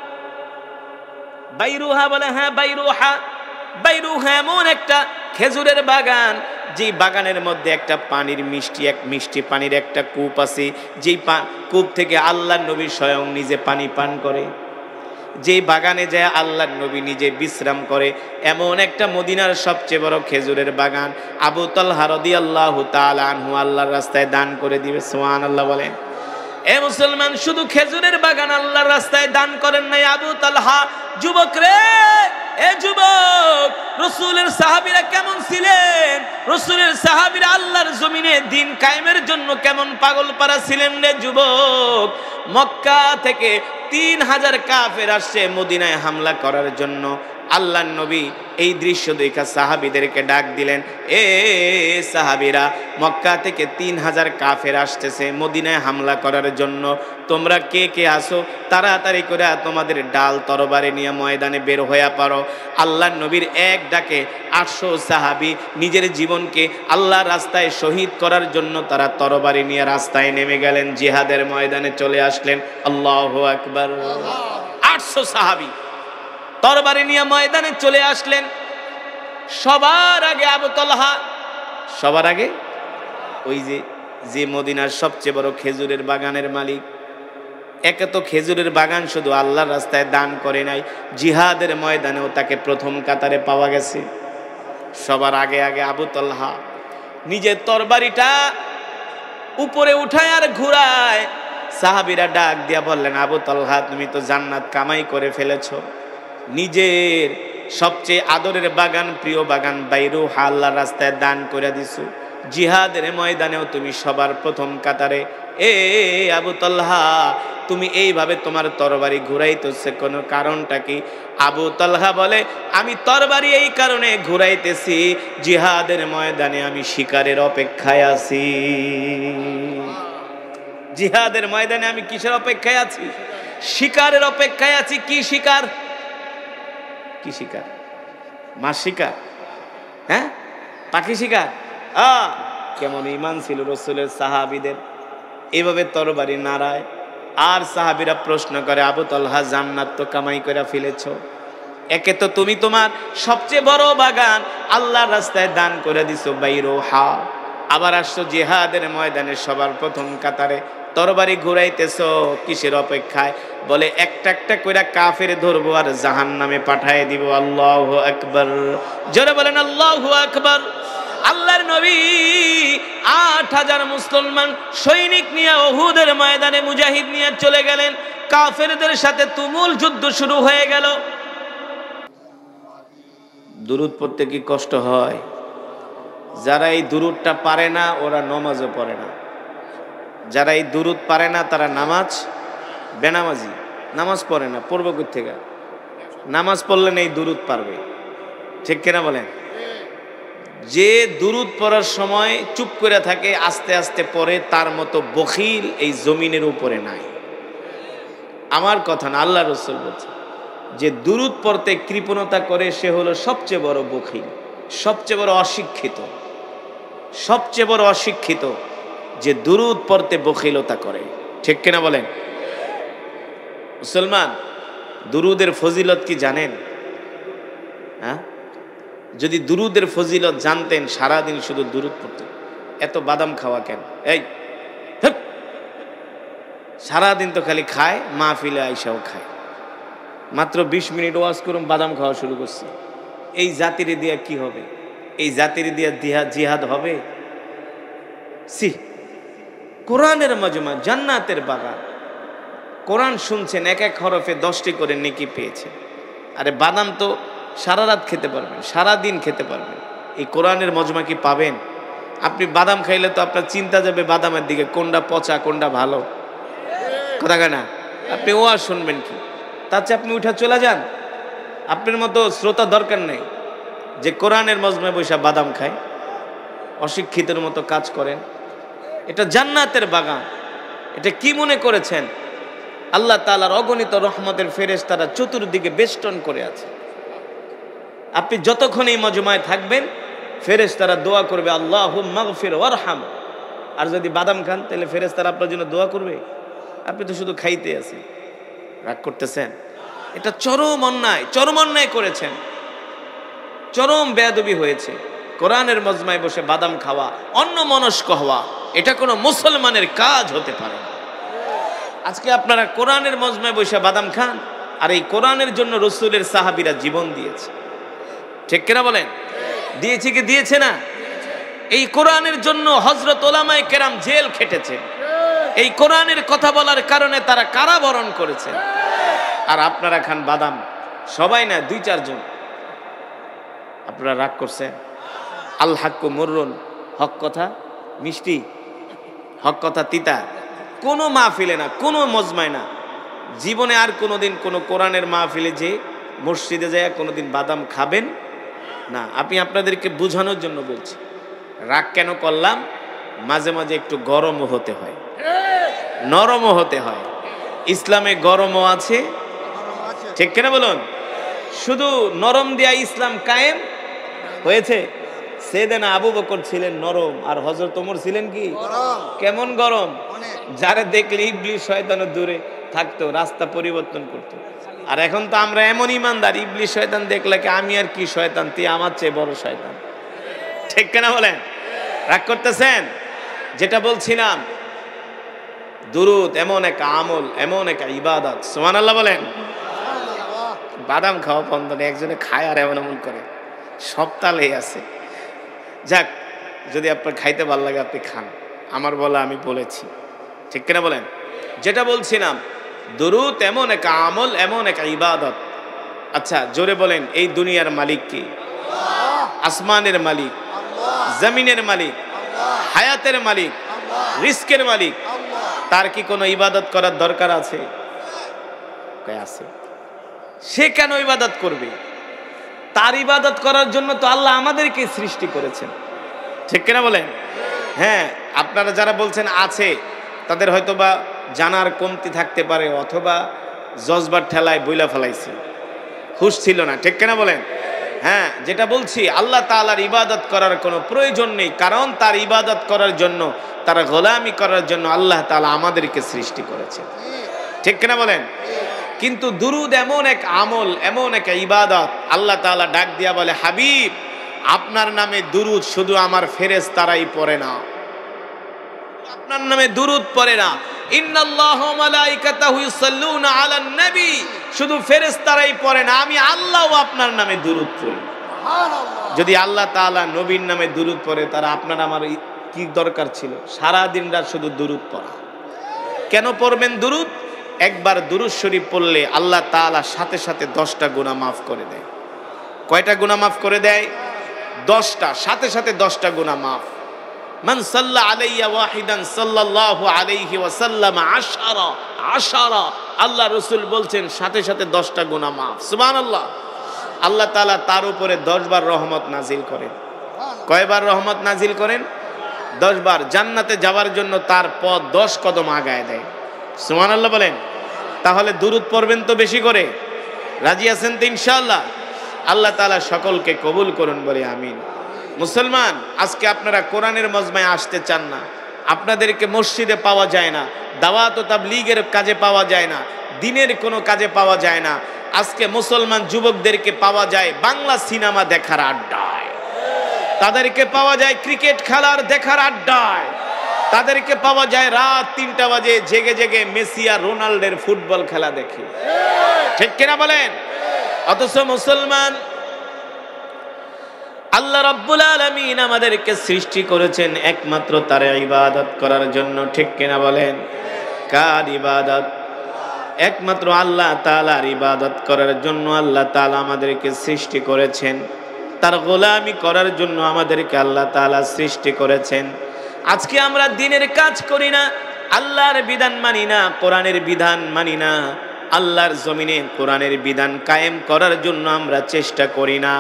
বাইরুহা। বলে, হ্যাঁ বাইরুহা। বাইরুহা এমন একটা খেজুরের বাগান, যে বাগানের মধ্যে একটা পানির মিষ্টি পানির একটা কূপ আছে, যেই কূপ থেকে আল্লাহর নবী স্বয়ং নিজে পানি পান করে। যে বাগানে যায় আল্লাহর নবী নিজে বিশ্রাম করে, এমন একটা মদিনার সবচেয়ে বড় খেজুরের বাগান আবু তালহা রাদিয়াল্লাহু তাআলা আনহু আল্লাহর রাস্তায় দান করে দিবে। সুবহানাল্লাহ বলেন। এ মুসলমান, শুধু খেজুরের বাগান আল্লাহর রাস্তায় দান করেন নাই আবু তালহা। যুবক রে, এ যুবক, রাসূলের সাহাবীরা কেমন ছিলেন? রাসূলের সাহাবীরা আল্লাহর জমিনে দ্বীন কায়েমের জন্য কেমন পাগল পারা ছিলেন রে যুবক। মক্কা থেকে 3000 কাফের আসছে মদিনায় হামলা করার জন্য। আল্লাহর নবী এই দৃশ্য দেখা সাহাবীদেরকে ডাক দিলেন, এ সাহাবীরা, মক্কা থেকে 3000 কাফের আসতেছে মদিনায় হামলা করার জন্য। তোমরা কে কে আসো, তাড়াতাড়ি করে তোমাদের ডাল তরবারি নিয়ে ময়দানে বের হয়ে পারো। আল্লাহর নবীর এক ডাকে 800 সাহাবী নিজের জীবনকে আল্লাহর রাস্তায় শহীদ করার জন্য তারা তরবারি নিয়ে রাস্তায় নেমে গেলেন, জিহাদের ময়দানে চলে আসলেন। আল্লাহু আকবার। 800 সাহাবী তরবারি নিয়ে ময়দানে চলে আসলেন। সবার আগে আবু তালহা, সবার আগে ওই যে মদিনার সবচেয়ে বড় খেজুরের বাগানের মালিক। একে তো খেজুরের বাগান শুধু আল্লাহর রাস্তায় দান করে নাই, জিহাদের ময়দানেও তাকে প্রথম কাতারে পাওয়া গেছে। সবার আগে আগে আবু তালহা নিজের তরবারিটা উপরে উঠায় আর ঘুরায়। সাহাবীরা ডাক দিয়া বললেন, আবু তালহা, তুমি তো জান্নাত কামাই করে ফেলেছো। নিজের সবচেয়ে আদরের বাগান, প্রিয় বাগান বাইরুহা আল্লাহর রাস্তায় দান করে দিছো। জিহাদের ময়দানেও তুমি সবার প্রথম কাতারে। এ আবু তালহা, তুমি এইভাবে তোমার তরবারি ঘুরাইতেছে কোনো কারণটা কি? আবু তালহা বলে, আমি তরবারি এই কারণে ঘুরাইতেছি, জিহাদের ময়দানে আমি শিকারের অপেক্ষায় আছি। জিহাদের ময়দানে আমি কিসের অপেক্ষায় আছি? শিকারের অপেক্ষায় আছি। কি শিকার? কি শিকার? মাছ শিকার? হ্যাঁ, পাখি শিকার? কেমন ঈমান ছিল রাসূলের সাহাবীদের! এইভাবে তরবারি নাড়ায়। আর সাহাবীরা প্রশ্ন করে, আবু তালহা, জান্নাত তো কামাই করে ফেলেছো। একে তো তুমি তোমার সবচেয়ে বড় বাগান আল্লাহর রাস্তায় দান করে দিছো বাইরুহা, আবার আসছো জিহাদের ময়দানে সবার প্রথম কাতারে, তরবারি ঘুরাইতেছো কিসের অপেক্ষায়? বলে, একটা একটা কইরা কাফের ধরবো আর জাহান্নামে পাঠায় দিব। আল্লাহু আকবার। জোরে বলেন আল্লাহু আকবার। আল্লাহর নবী 8000 মুসলমান সৈনিক নিয়ে উহুদের ময়দানে মুজাহিদ নিয়ে চলে গেলেন। কাফেরদের সাথে তুমুল যুদ্ধ শুরু হয়ে গেল। দুরূদ পড়তে কি কষ্ট হয়? যারা এই দুরূদটা পারে না ওরা নামাজও পড়ে না। যারা এই দুরূদ পারে না তারা নামাজ বেনামাজি, নামাজ পড়ে না। পড়বে কই থেকে? নামাজ পড়লে এই দুরূদ পারবে, ঠিক কিনা বলেন? যে দুরূদ পড়ার সময় চুপ করে থাকে, আস্তে আস্তে পড়ে, তার মতো বখিল এই জমিনের উপরে নাই। আমার কথা না, আল্লাহ রাসূল বলছে, যে দুরূদ পড়তে কৃপণতা করে সে হলো সবচেয়ে বড় বখিল, সবচেয়ে বড় অশিক্ষিত। সবচেয়ে বড় অশিক্ষিত যে দুরূদ পড়তে বখিলতা করে, ঠিক কিনা বলেন? মুসলমান, দুরূদের ফজিলত কি জানেন? হ্যাঁ, যদি দুরূদের ফজিলত জানতেন সারাদিন শুধু দুরূদ পড়তেন। এত বাদাম খাওয়া কেন? এই সারাদিন তো খালি খায়, মাহফিলে আইসাও খায়। মাত্র 20 মিনিট ওয়াজ করুন, বাদাম খাওয়া শুরু করছে। এই জাতির দিয়া কি হবে? এই জাতির দিয়া জিহাদ হবে? সি, কোরআনের মজমা, জান্নাতের বাগান। কোরআন শুনছেন, এক এক হরফে 10টি করে নেকি পেয়েছেন। আরে বাদাম তো সারা রাত খেতে পারবেন, সারা দিন খেতে পারবেন। এই কোরআনের মজমা কি পাবেন? আপনি বাদাম খাইলে তো আপনার চিন্তা যাবে বাদামের দিকে, কোনটা পচা কোনটা ভালো। কথা কেনা? আপনি ওয়াজ শুনবেন কি? তার চেয়ে আপনি উঠা চলে যান। আপনার মতো শ্রোতা দরকার নেই যে কোরআনের মজমায় বৈশা বাদাম খায়, অশিক্ষিতের মতো কাজ করেন। এটা জান্নাতের বাগান। এটা কি মনে করেছেন? আল্লাহ তাআলার অগণিত রহমতের ফেরেশতারা চতুর্দিকে বেষ্টন করে আছে। আপনি যতক্ষণ এই মজমায় থাকবেন ফেরেশতারা দোয়া করবে আল্লাহুম্মা গফির ওয়ারহাম। আর যদি বাদাম খান তাহলে ফেরেশতারা আপনার জন্য দোয়া করবে? আপনি তো শুধু খাইতে আছেন, রাগ করতেছেন। এটা চরম অন্যায়, চরম অন্যায় করেছেন, চরম বেয়াদবি হয়েছে। কোরআনের মজমায় বসে বাদাম খাওয়া, অন্যমনস্ক হওয়া, এটা কোনো মুসলমানের কাজ হতে পারে না। আজকে আপনারা কোরআনের মজমায় বসে বাদাম খান, আর এই কোরআনের জন্য রাসূলের সাহাবীরা জীবন দিয়েছে। ঠিক কিনা বলেন? দিয়েছে কি দিয়েছে না? এই কোরআনের জন্য হযরত উলামায়ে কেরাম জেল খেটেছে। এই কোরআনের কথা বলার কারণে তারা কারাবরণ করেছে। আর আপনারা খান বাদাম, সবাই না, 2-4 জন। আপনারা রাগ করছেন। আল হাক্কু মুররুন, হক কথা মিষ্টি, হক কথা তিতা। কোনো মাহফিলে না, কোনো মজমায় না, জীবনে আর কোনোদিন কোনো কোরআনের মাহফিলে যে মসজিদে যায় কোনোদিন বাদাম খাবেন না। আমি আপনাদেরকে বোঝানোর জন্য বলছি। রাগ কেন করলাম? মাঝে মাঝে একটু গরমও হতে হয়, নরমও হতে হয়। ইসলামে গরমও আছে, ঠিক কিনা বলুন? শুধু নরম দিয়া ইসলাম কায়েম হয়েছে? সাইয়েদনা আবু বকর ছিলেন নরম, আর হযরত ওমর ছিলেন কি কেমন গরম। যারা দেখলে ইবলিস শয়তানও দূরে থাকতো, রাস্তা পরিবর্তন করত। আর এখন তো আমরা এমন ইমানদার, ইবলিস শয়তান দেখলে কি আমি আর কি শয়তান, তুই আমার চেয়ে বড় শয়তান। ঠিক কিনা বলেন? রাগ করতেছেন? যেটা বলছিলাম, দুরূদ এমন এক আমল, এমন এক ইবাদত। সুবহানাল্লাহ বলেন। বাদাম খাওয়া বন্ধ নেই, একজনে খায় আর এমন এমন করে, সব তালেই আছে। যাক, যদি আপনার খাইতে ভালো লাগে আপনি খান, আমার বলা আমি বলেছি। ঠিক কিনা বলেন? যেটা বলছিলাম, দুরূদ এমন এক আমল, এমন এক ইবাদত। আচ্ছা জোরে বলেন, এই দুনিয়ার মালিক কি? আসমানের মালিক, জমিনের মালিক, হায়াতের মালিক, রিস্কের মালিক। তার কি কোনো ইবাদত করার দরকার আছে? আছে। সে কেন ইবাদত করবে? তার ইবাদত করার জন্য তো আল্লাহ আমাদেরকে সৃষ্টি করেছেন। ঠিক কিনা বলেন? হ্যাঁ, আপনারা যারা বলছেন আছে, তাদের হয়তো বা জানার কমতি থাকতে পারে, অথবা জজবার ঠেলায় বইলা ফেলাইছে, হুশ ছিল না। ঠিক কিনা বলেন? হ্যাঁ, যেটা বলছি, আল্লাহ তাআলার ইবাদত করার কোনো প্রয়োজন নেই, কারণ তার ইবাদত করার জন্য, তার গোলামি করার জন্য আল্লাহ তাআলা আমাদেরকে সৃষ্টি করেছেন। ঠিক কিনা বলেন? কিন্তু দুরূদ এমন এক আমল, এমন এক ইবাদত, আল্লাহ তাআলা ডাক দিয়া বলে, হাবিব আপনার নামে দুরূদ শুধু আমার ফেরেশতারাই পড়ে না, আপনার নামে দুরূদ পড়ে না। ইন্নাল্লাহু ওয়া মালাইকাতাহু ইউসাল্লুনা আলান নবী, শুধু ফেরেশতারাই পড়ে না, আমি আল্লাহও আপনার নামে দুরূদ পড়ি। সুবহানাল্লাহ। যদি আল্লাহ তাআলা নবীর নামে দুরূদ পড়ে, তারা আপনার আমার কি দরকার ছিল সারা দিন রাত শুধু দুরূদ পড়া? কেন পড়বেন দুরূদ? একবার দুরূদ শরীফ পড়লে আল্লাহ তাআলা সাথে সাথে 10টা গুনাহ মাফ করে দেয়। কয়টা গুনাহ মাফ করে দেয়? 10টা, সাথে সাথে 10টা গুনাহ মাফ। মান সাল্লা আলাইয়া ওয়াহিদান সাল্লাল্লাহু আলাইহি ওয়াসাল্লাম আশারা। আল্লাহ রাসূল বলছেন সাথে সাথে 10টা গুনাহ মাফ। সুবহানাল্লাহ। আল্লাহ তাআলা তার উপরে 10 বার রহমত নাজিল করেন। কয়বার রহমত নাজিল করেন? 10 বার। জান্নাতে যাওয়ার জন্য তার পথ 10 কদম আগায় দেয়। সুবহানাল্লাহ বলেন। তাহলে দুরূদ পড়বেন তো বেশি করে। রাজি আছেন তো ইনশাআল্লাহ? আল্লাহ তাআলা সকলকে কবুল করুন, বলে আমিন। মুসলমান, আজকে আপনারা কোরআনের মজমায় আসতে চান না, আপনাদেরকে মসজিদে পাওয়া যায় না, দাওয়াত ও তাবলীগের কাজে পাওয়া যায় না, দ্বীনের কোনো কাজে পাওয়া যায় না। আজকে মুসলমান যুবকদেরকে পাওয়া যায় বাংলা সিনেমা দেখার আড্ডায়, তাদেরকে পাওয়া যায় ক্রিকেট খেলার দেখার আড্ডায়, তাদেরকে পাওয়া যায় রাত 3টা বাজে জেগে জেগে মেসি আর রোনাল্ডোর ফুটবল খেলা দেখে। ঠিক কিনা বলেন? অথচ মুসলমান, আল্লাহ রাব্বুল আলামিন আমাদেরকে সৃষ্টি করেছেন একমাত্র তার ইবাদত করার জন্য। ঠিক কিনা বলেন? কার ইবাদত? একমাত্র আল্লাহ তাআলার ইবাদত করার জন্য আল্লাহ তাআলা আমাদেরকে সৃষ্টি করেছেন, তার গোলামি করার জন্য আমাদেরকে আল্লাহ তাআলা সৃষ্টি করেছেন। আজকে আমরা দ্বীনের কাজ করি না, আল্লাহর বিধান মানি না, কোরআনের বিধান মানি না, আল্লাহর জমিনে কোরআনের বিধান কায়েম করার জন্য আমরা চেষ্টা করি না।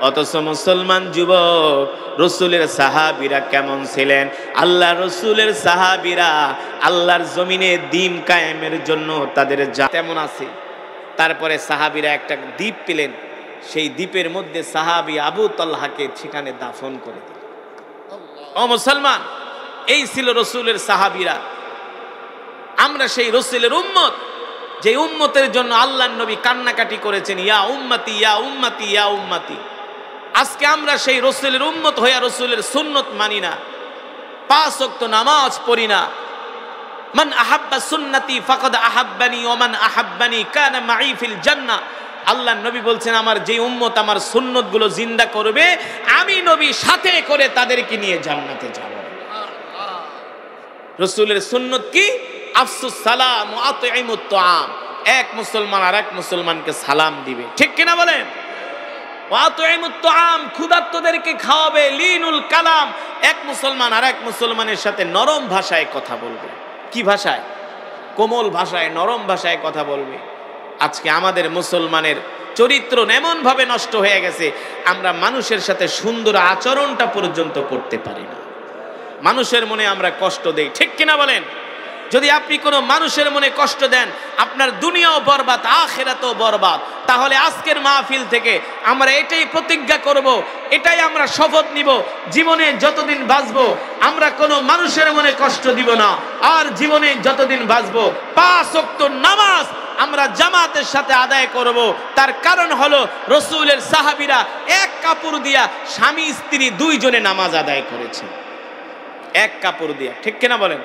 অথচ মুসলমান যুবক, রসুলের সাহাবীরা কেমন ছিলেন? আল্লাহ রসুলের সাহাবীরা আল্লাহর জমিনে দ্বীন কায়েমের জন্য তাদের তেমন আছে। তারপরে সাহাবীরা একটা দ্বীপ পেলেন, সেই দ্বীপের মধ্যে সাহাবী আবু তালহাকে সেখানে দাফন করে দিলেন। ও মুসলমান, এই ছিল রসুলের সাহাবীরা। আমরা সেই রসুলের উম্মত, যে উম্মতের জন্য আল্লাহর নবী কান্নাকাটি করেছেন, ইয়া উম্মতি ইয়া উম্মতি ইয়া উম্মতি। আজকে আমরা সেই রসুলের উম্মত হইয়া রসুলের সুন্নত মানি না, 5 ওয়াক্ত নামাজ পড়ি না। মান আহাব্বা সুন্নতি ফাকাদ আহাব্বানি ওয়া মান আহাব্বানি কানা মাই ফিল জান্নাহ। আল্লাহর নবী বলছেন, আমার যে উম্মত আমার সুন্নত গুলো জিন্দা করবে, আমি নবী সাথে করে তাদেরকে নিয়ে জান্নাতে যাব। রসুলের সুন্নত কি? আফসুস সালাম ওয়া আতইমুত তুআম। এক মুসলমান আর এক মুসলমানকে সালাম দিবে, ঠিক কিনা বলেন? ওয়া আতইমুত তুআম, ক্ষুধার্তদেরকে খাওয়াবে। লিনুল কালাম, এক মুসলমান আর এক মুসলমানের সাথে নরম ভাষায় কথা বলবে। কি ভাষায়? কোমল ভাষায়, নরম ভাষায় কথা বলবে। আজকে আমাদের মুসলমানের চরিত্র এমন ভাবে নষ্ট হয়ে গেছে, আমরা মানুষের সাথে সুন্দর আচরণটা পর্যন্ত করতে পারি না। মানুষের মনে আমরা কষ্ট দেই, ঠিক কিনা বলেন? যদি আপনি কোনো মানুষের মনে কষ্ট দেন, আপনার দুনিয়াও বরবাদ, আখিরাতও বরবাদ। তাহলে আজকের মাহফিল থেকে আমরা এটাই প্রতিজ্ঞা করব, এটাই আমরা শপথ নিব, জীবনে যতদিন বাঁচবো আমরা কোনো মানুষের মনে কষ্ট দিব না। আর জীবনে যতদিন বাঁচবো 5 ওয়াক্ত নামাজ আমরা জামাতের সাথে আদায় করব। তার কারণ হলো রসুলের সাহাবীরা এক কাপড় দিয়া স্বামী স্ত্রী 2 জনে নামাজ আদায় করেছে, এক কাপড় দিয়া, ঠিক কিনা বলেন?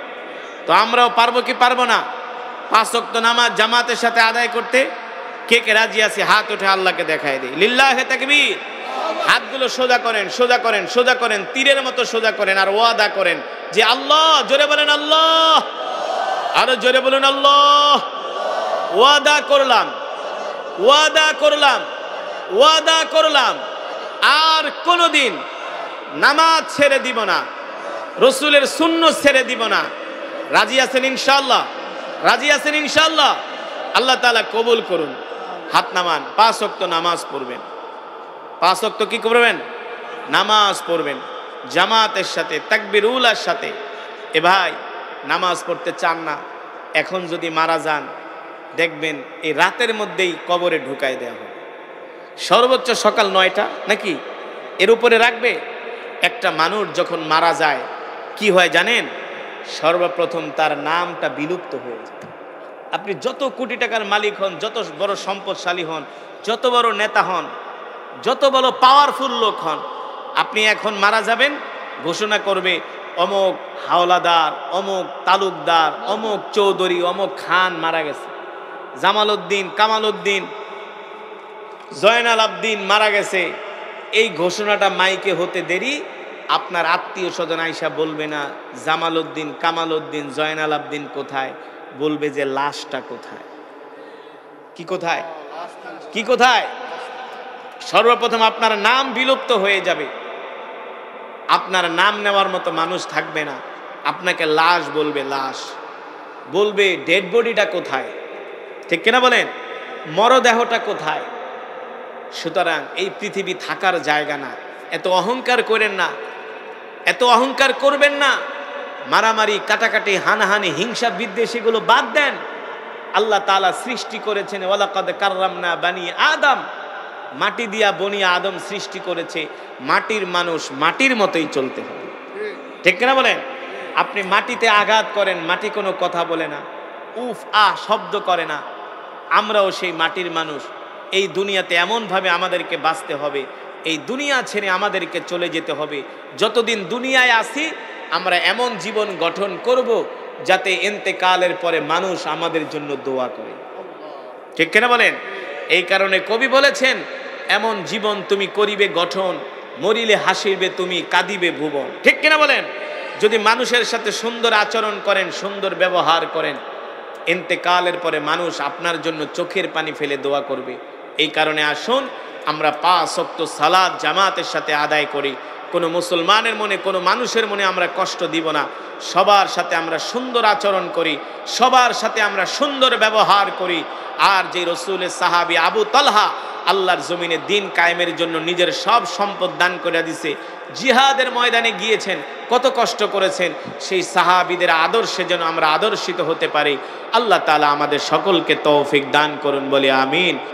তো আমরাও পারবো কি পারবো না 5 ওয়াক্ত নামাজ জামাতের সাথে আদায় করতে? কে কে রাজি আছে? হাত উঠে আল্লাহকে দেখায় দেই। লিল্লাহে তাকবীর। হাতগুলো সোজা করেন, সোজা করেন, সোজা করেন, তীরের মতো সোজা করেন, আর ওয়াদা করেন যে আল্লাহ, জোরে বলেন আল্লাহ, আরো জোরে বলেন আল্লাহ। ওয়াদা করলাম, ওয়াদা করলাম, ওয়াদা করলাম, আর কোনোদিন নামাজ ছেড়ে দিব না, রসুলের সুন্নাত ছেড়ে দিব না। রাজি আছেন ইনশাআল্লাহ? রাজি আছেন ইনশাআল্লাহ? আল্লাহ তাআলা কবুল করুন। হাত নামান। 5 ওয়াক্ত নামাজ পড়বেন। 5 ওয়াক্ত কি করবেন? নামাজ পড়বেন জামাতের সাথে, তাকবীরুলার সাথে। এ ভাই, নামাজ পড়তে চান না, এখন যদি মারা যান, দেখবেন এই রাতের মধ্যেই কবরে ঢুকাই দেওয়া হবে। সর্বোচ্চ সকাল 9টা নাকি এর উপরে রাখবে। একটা মানুষ যখন মারা যায় কি হয় জানেন? সর্বপ্রথম তার নামটা বিলুপ্ত হয়ে যায়। আপনি যত কোটি টাকার মালিক হন, যত বড় সম্পদশালী হন, যত বড় নেতা হন, যত বড় পাওয়ারফুল লোক হন, আপনি এখন মারা যাবেন, ঘোষণা করবে অমুক হাওলাদার, অমুক তালুকদার, অমুক চৌধুরী, অমুক খান মারা গেছে, জামাল উদ্দিন, কামাল উদ্দিন, জয়নাল আবদিন মারা গেছে। এই ঘোষণাটা মাইকে হতে দেরি, আপনার আত্মীয় স্বজন আইসা বলবে না জামাল উদ্দিন, কামাল উদ্দিন, জয়নাল আবদিন কোথায়? বলবে যে লাশটা কোথায়। কি কোথায়? কি কোথায়? সর্বপ্রথম আপনার নাম বিলুপ্ত হয়ে যাবে, আপনার নাম নেওয়ার মতো মানুষ থাকবে না, আপনাকে লাশ বলবে, লাশ বলবে। ডেড বডিটা কোথায়? ঠিক কিনা বলেন? মরদেহটা কোথায়? সুতরাং এই পৃথিবী থাকার জায়গা না। এত অহংকার করেন না, এত অহংকার করবেন না। মারামারি, কাটাকাটি, হানাহানি, হিংসা, বিদ্বেষ এগুলো বাদ দেন। আল্লাহ তাআলা সৃষ্টি করেছেন ওয়ালাকাদ কাররামনা বানি আদম, মাটি দিয়া বনি আদম সৃষ্টি করেছে। মাটির মানুষ মাটির মতোই চলতে হবে, ঠিক কিনা বলেন? আপনি মাটিতে আঘাত করেন, মাটি কোনো কথা বলে না, উফ আহ শব্দ করে না। আমরাও সেই মাটির মানুষ। এই দুনিয়াতে এমনভাবে আমাদেরকে বাঁচতে হবে, এই দুনিয়া ছেড়ে আমাদেরকে চলে যেতে হবে। যতদিন দুনিয়ায় আসি আমরা এমন জীবন গঠন করব যাতে ইন্তেকালের পরে মানুষ আমাদের জন্য দোয়া করে, ঠিক কিনা বলেন? এই কারণে কবি বলেছেন, এমন জীবন তুমি করিবে গঠন, মরিলে হাসিবে তুমি, কাঁদিবে ভুবন। ঠিক কিনা বলেন? যদি মানুষের সাথে সুন্দর আচরণ করেন, সুন্দর ব্যবহার করেন, ইন্তেকালের পরে মানুষ আপনার জন্য চোখের পানি ফেলে দোয়া করবে। এই কারণে আসুন আমরা 5 ওয়াক্ত সালাত জামাতের সাথে আদায় করি। কোনো মুসলমানের মনে, কোনো মানুষের মনে আমরা কষ্ট দিব না। সবার সাথে আমরা সুন্দর আচরণ করি, সবার সাথে আমরা সুন্দর ব্যবহার করি। আর যে রসুলের সাহাবী আবু তালহা আল্লাহর জমিনে দিন কায়েমের জন্য নিজের সব সম্পদ দান করে দিছে, জিহাদের ময়দানে গিয়েছেন, কত কষ্ট করেছেন, সেই সাহাবীদের আদর্শে যেন আমরা আদর্শিত হতে পারি। আল্লাহ তাআলা আমাদের সকলকে তৌফিক দান করুন, বলি আমিন।